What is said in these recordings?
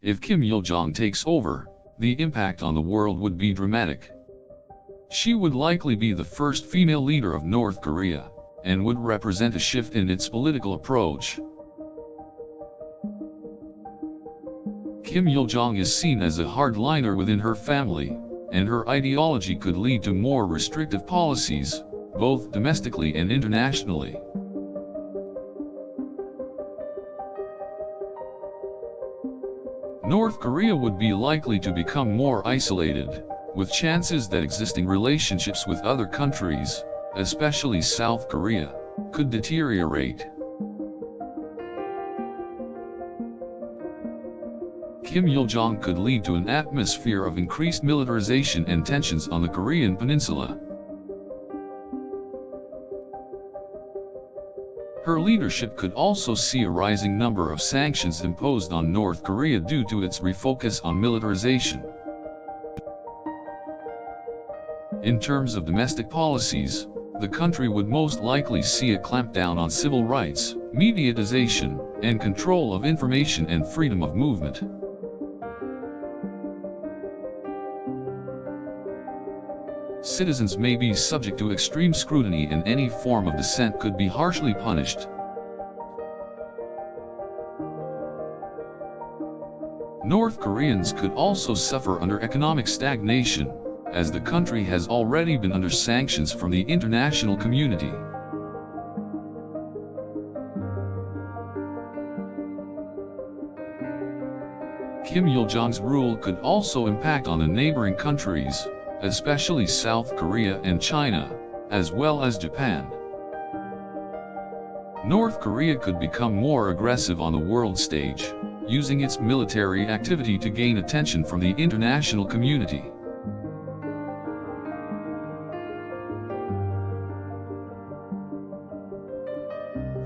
If Kim Il-jong takes over, the impact on the world would be dramatic. She would likely be the first female leader of North Korea, and would represent a shift in its political approach. Kim Il-jong is seen as a hardliner within her family, and her ideology could lead to more restrictive policies, both domestically and internationally. North Korea would be likely to become more isolated, with chances that existing relationships with other countries, especially South Korea, could deteriorate. Kim Il-jong could lead to an atmosphere of increased militarization and tensions on the Korean peninsula. Her leadership could also see a rising number of sanctions imposed on North Korea due to its refocus on militarization. In terms of domestic policies, the country would most likely see a clampdown on civil rights, mediatization, and control of information and freedom of movement. Citizens may be subject to extreme scrutiny, and any form of dissent could be harshly punished. North Koreans could also suffer under economic stagnation, as the country has already been under sanctions from the international community. Kim Il-jong's rule could also impact on the neighboring countries, especially South Korea and China, as well as Japan. North Korea could become more aggressive on the world stage, using its military activity to gain attention from the international community.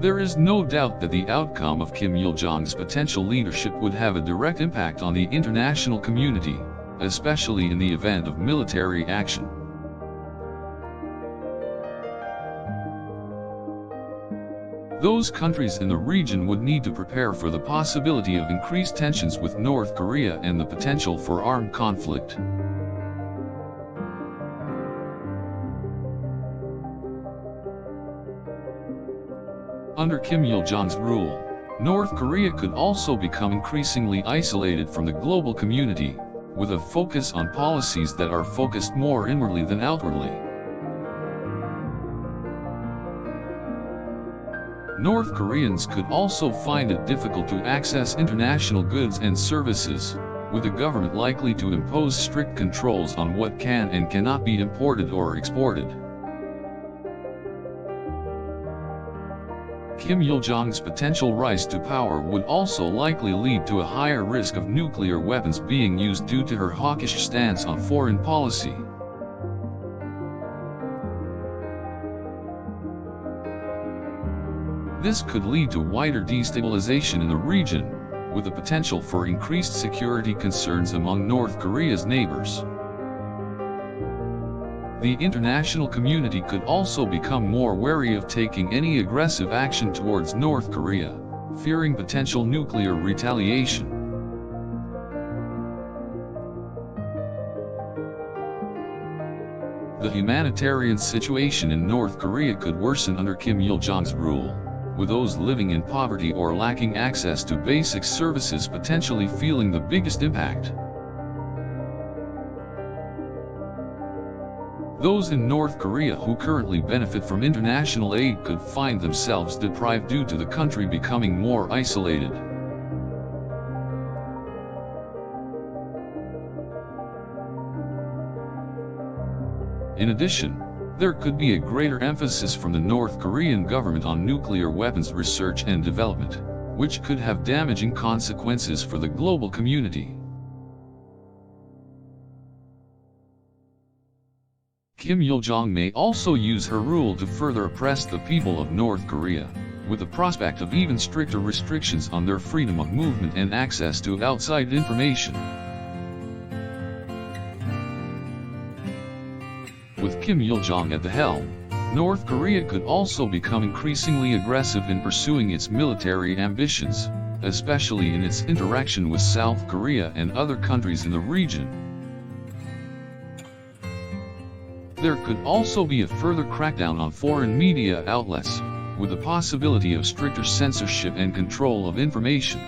There is no doubt that the outcome of Kim Il-jong's potential leadership would have a direct impact on the international community, especially in the event of military action. Those countries in the region would need to prepare for the possibility of increased tensions with North Korea and the potential for armed conflict. Under Kim Il-jong's rule, North Korea could also become increasingly isolated from the global community, with a focus on policies that are focused more inwardly than outwardly. North Koreans could also find it difficult to access international goods and services, with the government likely to impose strict controls on what can and cannot be imported or exported. Kim Il-jong's potential rise to power would also likely lead to a higher risk of nuclear weapons being used due to her hawkish stance on foreign policy. This could lead to wider destabilization in the region, with the potential for increased security concerns among North Korea's neighbors. The international community could also become more wary of taking any aggressive action towards North Korea, fearing potential nuclear retaliation. The humanitarian situation in North Korea could worsen under Kim Il-jong's rule, with those living in poverty or lacking access to basic services potentially feeling the biggest impact. Those in North Korea who currently benefit from international aid could find themselves deprived due to the country becoming more isolated. In addition, there could be a greater emphasis from the North Korean government on nuclear weapons research and development, which could have damaging consequences for the global community. Kim Il-jong may also use her rule to further oppress the people of North Korea, with the prospect of even stricter restrictions on their freedom of movement and access to outside information. With Kim Il-jong at the helm, North Korea could also become increasingly aggressive in pursuing its military ambitions, especially in its interaction with South Korea and other countries in the region. There could also be a further crackdown on foreign media outlets, with the possibility of stricter censorship and control of information.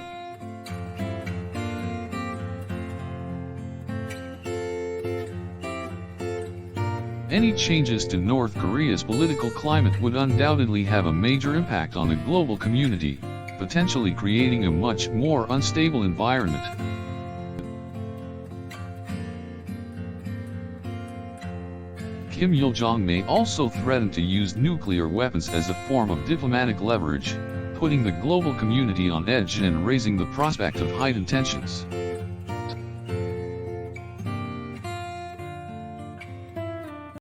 Any changes to North Korea's political climate would undoubtedly have a major impact on the global community, potentially creating a much more unstable environment. Kim Il-jong may also threaten to use nuclear weapons as a form of diplomatic leverage, putting the global community on edge and raising the prospect of heightened tensions.